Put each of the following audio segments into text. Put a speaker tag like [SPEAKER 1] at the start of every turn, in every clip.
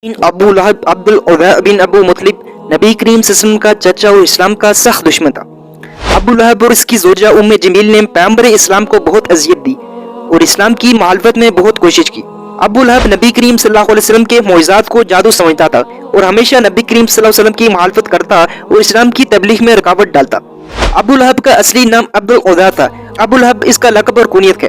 [SPEAKER 1] ابو لہب عبد العزا بن ابو مطلب نبی کریم صلی اللہ علیہ وسلم کا چچا اور اسلام کا سخت دشمن تھا۔ ابو لہب اور اس کی زوجہ ام جمیل نے پیغمبر اسلام کو بہت اذیت دی اور اسلام کی مخالفت میں بہت کوشش کی۔ ابو لہب نبی کریم صلی اللہ علیہ وسلم کے معجزات کو جادو سمجھتا تھا اور ہمیشہ نبی کریم صلی اللہ علیہ وسلم کی مخالفت کرتا اور اسلام کی تبلیغ میں رکاوٹ ڈالتا۔ ابو لہب کا اصلی نام عبد العزا تھا۔ ابو لہب اس کا لقب اور کنیت ہے۔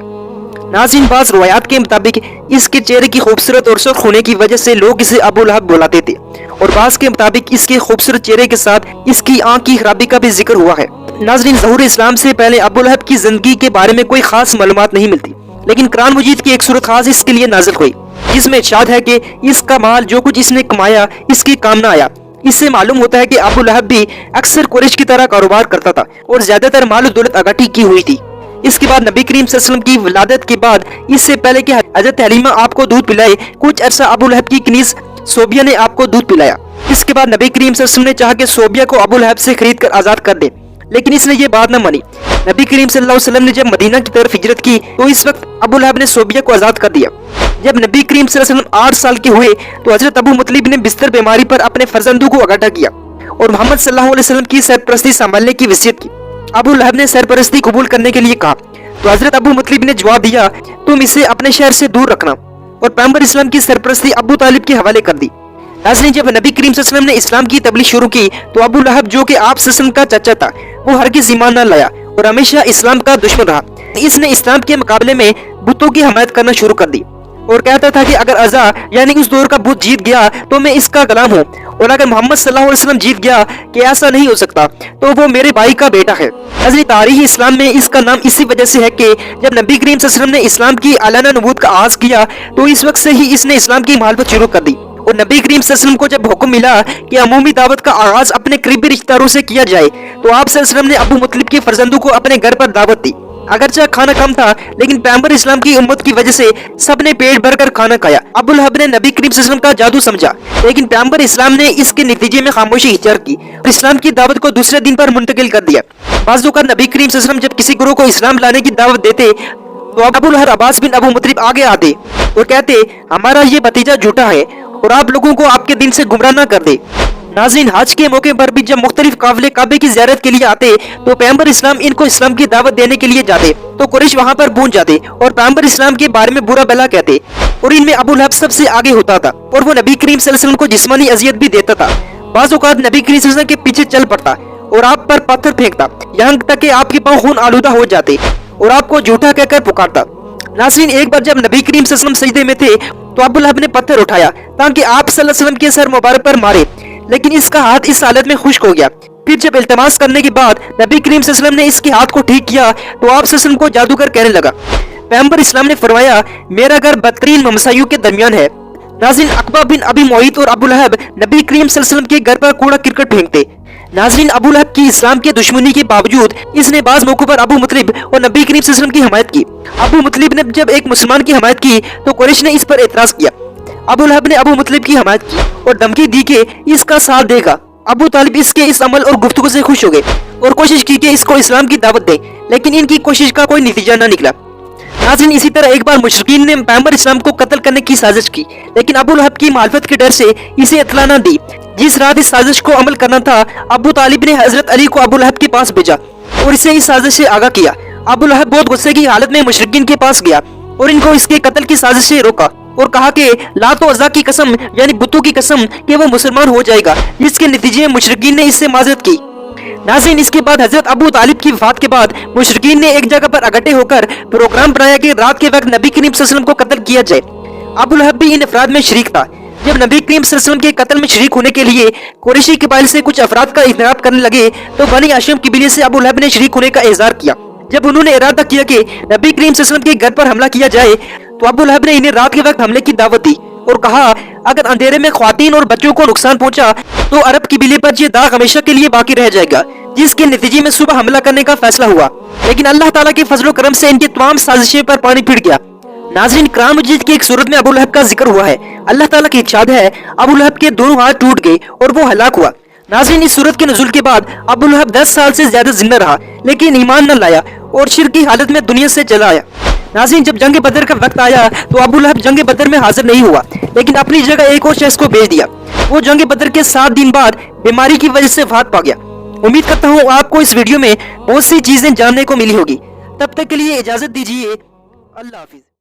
[SPEAKER 1] ناظرین، بعض روایات کے مطابق اس کے چہرے کی خوبصورت اور سرخ ہونے کی وجہ سے لوگ اسے ابو لہب بلاتے تھے، اور بعض کے مطابق اس کے خوبصورت چہرے کے ساتھ اس کی آنکھ کی خرابی کا بھی ذکر ہوا ہے۔ ناظرین، ظہور اسلام سے پہلے ابو لہب کی زندگی کے بارے میں کوئی خاص معلومات نہیں ملتی، لیکن قرآن مجید کی ایک سورت خاص اس کے لیے نازل ہوئی جس میں ارشاد ہے کہ اس کا مال جو کچھ اس نے کمایا اس کی کام نہ آیا۔ اس سے معلوم ہوتا ہے کہ ابو لہب بھی اکثر قریش کی طرح کاروبار کرتا تھا اور زیادہ تر مال و دولت اکٹھی کی ہوئی تھی۔ اس کے بعد نبی کریم صلی اللہ علیہ وسلم کی ولادت کے بعد اس سے پہلے کہ حضرت حلیمہ آپ کو دودھ پلائے، کچھ عرصہ ابو لہب کی کنیز صوبیہ نے آپ کو دودھ پلایا۔ اس کے بعد نبی کریم صلی اللہ علیہ وسلم نے چاہا کہ صوبیہ کو ابو لہب سے خرید کر آزاد کر دے، لیکن اس نے یہ بات نہ مانی۔ نبی کریم صلی اللہ علیہ وسلم نے جب مدینہ کی طرف ہجرت کی تو اس وقت ابو لہب نے صوبیہ کو آزاد کر دیا۔ جب نبی کریم صلی اللہ علیہ وسلم 8 سال کے ہوئے تو حضرت ابو مطلب نے بستر بیماری پر اپنے فرزندوں کو اکٹھا کیا اور محمد صلی اللہ علیہ وسلم کی سرپرستی سنبھالنے کی وصیت کی۔ ابو لہب نے سرپرستی قبول کرنے کے لیے کہا تو حضرت ابو مطلب نے جواب دیا، تم اسے اپنے شہر سے دور رکھنا، اور پیغمبر اسلام کی سرپرستی ابو طالب کے حوالے کر دی۔ ناظرین، جب نبی کریم صلی اللہ علیہ وسلم نے اسلام کی تبلیغ شروع کی تو ابو لہب جو کہ آپ صلی اللہ علیہ وسلم کا چچا تھا وہ ہرگز ایمان نہ لایا اور ہمیشہ اسلام کا دشمن رہا۔ اس نے اسلام کے مقابلے میں بتوں کی حمایت کرنا شروع کر دی اور کہتا تھا کہ اگر عزا یعنی اس دور کا بت جیت گیا تو میں اس کا غلام ہوں، اور اگر محمد صلی اللہ علیہ وسلم جیت گیا کہ ایسا نہیں ہو سکتا تو وہ میرے بھائی کا بیٹا ہے۔ حضرت تاریخ اسلام میں اس کا نام اسی وجہ سے ہے کہ جب نبی کریم صلی اللہ علیہ وسلم نے اسلام کی اعلانہ نبوت کا آغاز کیا تو اس وقت سے ہی اس نے اسلام کی مخالفت شروع کر دی، اور نبی کریم صلی اللہ علیہ وسلم کو جب حکم ملا کہ عمومی دعوت کا آغاز اپنے قریبی رشتہ داروں سے کیا جائے تو آپ صلی اللہ علیہ وسلم نے ابو مطلب کے فرزندوں کو اپنے گھر پر دعوت دی۔ اگرچہ کھانا کم تھا لیکن پیغمبر اسلام کی امت کی وجہ سے سب نے پیٹ بھر کر کھانا کھایا۔ ابو لہب نے نبی کریم صلی اللہ علیہ وسلم کا جادو سمجھا، لیکن پیغمبر اسلام نے اس کے نتیجے میں خاموشی اختیار کی اور اسلام کی دعوت کو دوسرے دن پر منتقل کر دیا۔ بعض اوقات نبی کریم صلی اللہ علیہ وسلم جب کسی گروہ کو اسلام لانے کی دعوت دیتے تو ابو لہب عباس بن ابو مطلب آگے آتے اور کہتے، ہمارا یہ بھتیجا جھوٹا ہے اور آپ لوگوں کو آپ کے دین سے گمراہ نہ کر دے۔ ناظرین، حج کے موقع پر بھی جب مختلف قافلے کعبے کی زیارت کے لیے آتے تو پیغمبر اسلام ان کو اسلام کی دعوت دینے کے لیے جاتے تو قریش وہاں پر پہنچ جاتے اور پیغمبر اسلام کے بارے میں برا بھلا کہتے، اور ان میں ابو لہب سب سے آگے ہوتا تھا اور وہ نبی کریم صلی اللہ علیہ وسلم کو جسمانی اذیت بھی دیتا تھا۔ بعض اوقات نبی کریم صلی اللہ علیہ وسلم کے پیچھے چل پڑتا اور آپ پر پتھر پھینکتا، یہاں تک کہ آپ کے پاؤں خون آلودہ ہو جاتے اور آپ کو جھوٹا کہہ کر پکارتا۔ ناظرین، ایک بار جب نبی کریم صلی اللہ علیہ وسلم سجدے میں تھے تو ابو لہب نے پتھر اٹھایا تاکہ آپ صلی اللہ علیہ وسلم کے سر مبارک پر مارے، لیکن اس کا ہاتھ اس حالت میں خشک ہو گیا۔ پھر جب التماس کرنے کے بعد نبی کریم صلی اللہ علیہ وسلم نے اس کے ہاتھ کو ٹھیک کیا تو آپ صلی اللہ علیہ وسلم کو جادوگر کہنے لگا۔ پیغمبر اسلام نے فرمایا، میرا گھر بدترین ممسایوں کے درمیان ہے۔ ناظرین، عقبہ بن ابی معیط اور ابو لہب نبی کریم صلی اللہ علیہ وسلم کے گھر پر کوڑا کرکٹ پھینکتے۔ ناظرین، ابو لہب کی اسلام کے دشمنی کے باوجود اس نے بعض موقعوں پر ابو مطلب اور نبی کریم صلی اللہ علیہ وسلم کی حمایت کی۔ ابو مطلب نے جب ایک مسلمان کی حمایت کی تو قریش نے اس پر اعتراض کیا۔ ابو لہب نے ابو مطلب کی حمایت کی اور دھمکی دی کہ اس کا ساتھ دے گا۔ ابو طالب اس کے اس عمل اور گفتگو سے خوش ہو گئے اور کوشش کی کہ اس کو اسلام کی دعوت دے، لیکن ان کی کوشش کا کوئی نتیجہ نہ نکلا۔ ناظرین، اسی طرح ایک بار مشرکین نے پیغمبر اسلام کو قتل کرنے کی سازش کی، لیکن ابو لہب کی مخالفت کے ڈر سے اسے اطلاع نہ دی۔ جس رات اس سازش کو عمل کرنا تھا ابو طالب نے حضرت علی کو ابو لہب کے پاس بھیجا اور اسے اس سازش سے آگاہ کیا۔ ابو لہب بہت غصے کی حالت میں مشرکین کے پاس گیا اور ان کو اس کے قتل کی سازش سے روکا اور کہا کہ لات و عزا کی قسم یعنی بتوں کی قسم کہ وہ مسلمان ہو جائے گا، جس کے نتیجے میں مشرکین نے اس سے معذرت کی۔ ناظرین، اس کے بعد حضرت ابو طالب کی وفات کے بعد مشرکین نے ایک جگہ پر اکٹھے ہو کر پروگرام بنایا کہ رات کے وقت نبی کریم صلی اللہ علیہ وسلم کو قتل کیا جائے۔ ابو لہب بھی ان افراد میں شریک تھا۔ جب نبی کریم صلی اللہ علیہ وسلم کے قتل میں شریک ہونے کے لیے قریشی قبائل سے کچھ افراد کا انتخاب کرنے لگے تو بنی ہاشم قبیلے سے ابو لہب نے شریک ہونے کا اظہار کیا۔ جب انہوں نے ارادہ کیا کہ نبی کریم صلی اللہ علیہ وسلم کے گھر پر حملہ کیا جائے تو ابو لہب نے انہیں رات کے وقت حملے کی دعوت دی اور کہا، اگر اندھیرے میں خواتین اور بچوں کو نقصان پہنچا تو عرب قبیلے پر یہ داغ ہمیشہ کے لیے باقی رہ جائے گا، جس کے نتیجے میں صبح حملہ کرنے کا فیصلہ ہوا، لیکن اللہ تعالیٰ کے فضل و کرم سے ان کی تمام سازشیں پر پانی پھر گیا۔ ناظرین، قرآن مجید کی ایک سورت میں ابو لہب کا ذکر ہوا ہے۔ اللہ تعالیٰ کی ارشاد ہے، ابو لہب کے دونوں ہاتھ ٹوٹ گئے اور وہ ہلاک ہوا۔ ناظرین، اس سورت کے نزول کے بعد ابو لہب 10 سال سے زیادہ زندہ رہا لیکن ایمان نہ لایا اور شرک کی حالت میں دنیا سے چلا آیا۔ ناظرین، جب جنگ بدر کا وقت آیا تو ابو لہب جنگ بدر میں حاضر نہیں ہوا، لیکن اپنی جگہ ایک اور شخص کو بھیج دیا۔ وہ جنگ بدر کے 7 دن بعد بیماری کی وجہ سے وفات پا گیا۔ امید کرتا ہوں آپ کو اس ویڈیو میں بہت سی چیزیں جاننے کو ملی ہوگی۔ تب تک کے لیے اجازت دیجیے، اللہ حافظ۔